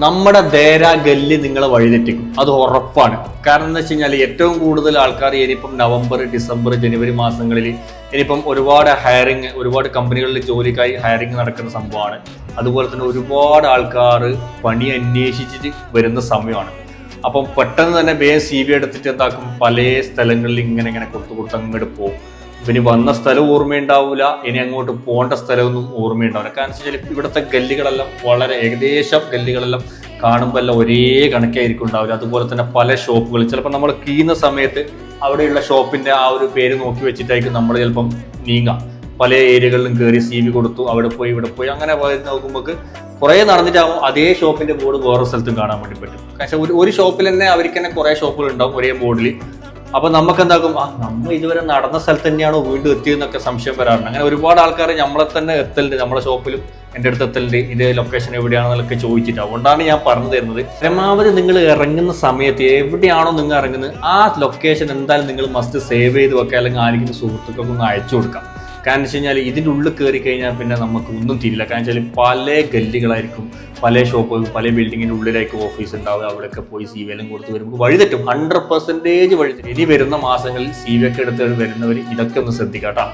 നമ്മുടെ ദേര ഗല്ലി നിങ്ങളെ വഴിതെറ്റിക്കും, അത് ഉറപ്പാണ്. കാരണം എന്താ വെച്ച് കഴിഞ്ഞാൽ ഏറ്റവും കൂടുതൽ ആൾക്കാർ ഇനിയിപ്പം നവംബർ, ഡിസംബർ, ജനുവരി മാസങ്ങളിൽ ഇനിയിപ്പം ഒരുപാട് കമ്പനികളിൽ ജോലിക്കായി ഹയറിങ് നടക്കുന്ന സംഭവമാണ്. അതുപോലെ തന്നെ ഒരുപാട് ആൾക്കാർ പണി അന്വേഷിച്ചിട്ട് വരുന്ന സമയമാണ്. അപ്പം പെട്ടെന്ന് തന്നെ വേഗം CV എടുത്തിട്ട് എന്താക്കും, പല സ്ഥലങ്ങളിൽ ഇങ്ങനെ കൊടുത്ത് അങ്ങോട്ട് പോകും. ഇനി വന്ന സ്ഥലം ഓർമ്മയുണ്ടാവില്ല, ഇനി അങ്ങോട്ട് പോകേണ്ട സ്ഥലമൊന്നും ഓർമ്മയുണ്ടാവില്ല. കാരണം വെച്ചാൽ ഇവിടുത്തെ ഗല്ലികളെല്ലാം ഏകദേശം ഗല്ലികളെല്ലാം കാണുമ്പോൾ എല്ലാം ഒരേ കണക്കായിരിക്കും ഉണ്ടാവില്ല. അതുപോലെ തന്നെ പല ഷോപ്പുകൾ ചിലപ്പോൾ നമ്മൾ കീയുന്ന സമയത്ത് അവിടെയുള്ള ഷോപ്പിന്റെ ആ ഒരു പേര് നോക്കി വെച്ചിട്ടായിരിക്കും നമ്മൾ ചിലപ്പം നീങ്ങാം. പല ഏരിയകളിലും കയറി CV കൊടുത്തു, അവിടെ പോയി ഇവിടെ പോയി അങ്ങനെ പോയി നോക്കുമ്പോൾ കുറേ നടന്നിട്ടാകുമ്പോൾ അതേ ഷോപ്പിന്റെ ബോർഡ് വേറെ സ്ഥലത്തും കാണാൻ വേണ്ടി പറ്റും. പക്ഷെ ഒരു ഷോപ്പിൽ തന്നെ അവർക്ക് തന്നെ കുറേ ഷോപ്പുകൾ ഉണ്ടാവും ഒരേ ബോർഡിൽ. അപ്പൊ നമുക്ക് എന്താക്കും, നമ്മൾ ഇതുവരെ നടന്ന സ്ഥലത്ത് തന്നെയാണോ വീണ്ടും എത്തിയെന്നൊക്കെ സംശയം വരാറുണ്ട്. അങ്ങനെ ഒരുപാട് ആൾക്കാർ നമ്മളെ തന്നെ എത്തലുണ്ട്, നമ്മളെ ഷോപ്പിലും എൻ്റെ അടുത്ത് എത്തലുണ്ട്, ഇതേ ലൊക്കേഷൻ എവിടെയാണെന്നൊക്കെ ചോദിച്ചിട്ട്. അതുകൊണ്ടാണ് ഞാൻ പറഞ്ഞു തരുന്നത്, പരമാവധി നിങ്ങൾ ഇറങ്ങുന്ന സമയത്ത് എവിടെയാണോ നിങ്ങൾ ഇറങ്ങുന്നത് ആ ലൊക്കേഷൻ എന്തായാലും നിങ്ങൾ മസ്റ്റ് സേവ് ചെയ്ത് വെക്കുക, അല്ലെങ്കിൽ ആരെങ്കിലും സുഹൃത്തുക്കൾക്കൊന്ന് അയച്ചു കൊടുക്കാം. കാരണം വെച്ച് കഴിഞ്ഞാൽ ഇതിൻ്റെ ഉള്ളിൽ കയറി കഴിഞ്ഞാൽ പിന്നെ നമുക്ക് ഒന്നും തിരിയില്ല. കാരണം വെച്ചാൽ പല ഗല്ലികളായിരിക്കും, പല ഷോപ്പുകൾ, പല ബിൽഡിങ്ങിൻ്റെ ഉള്ളിലായിരിക്കും ഓഫീസ് ഉണ്ടാവുക. അവിടെയൊക്കെ പോയി CV എല്ലാം കൊടുത്ത് വരുമ്പോൾ വഴിതെറ്റും, 100% വഴിതെറ്റും. ഇനി വരുന്ന മാസങ്ങളിൽ CV ഒക്കെ എടുത്ത് വരുന്നവർ ഇതൊക്കെ ഒന്ന് ശ്രദ്ധിക്കാം കേട്ടോ.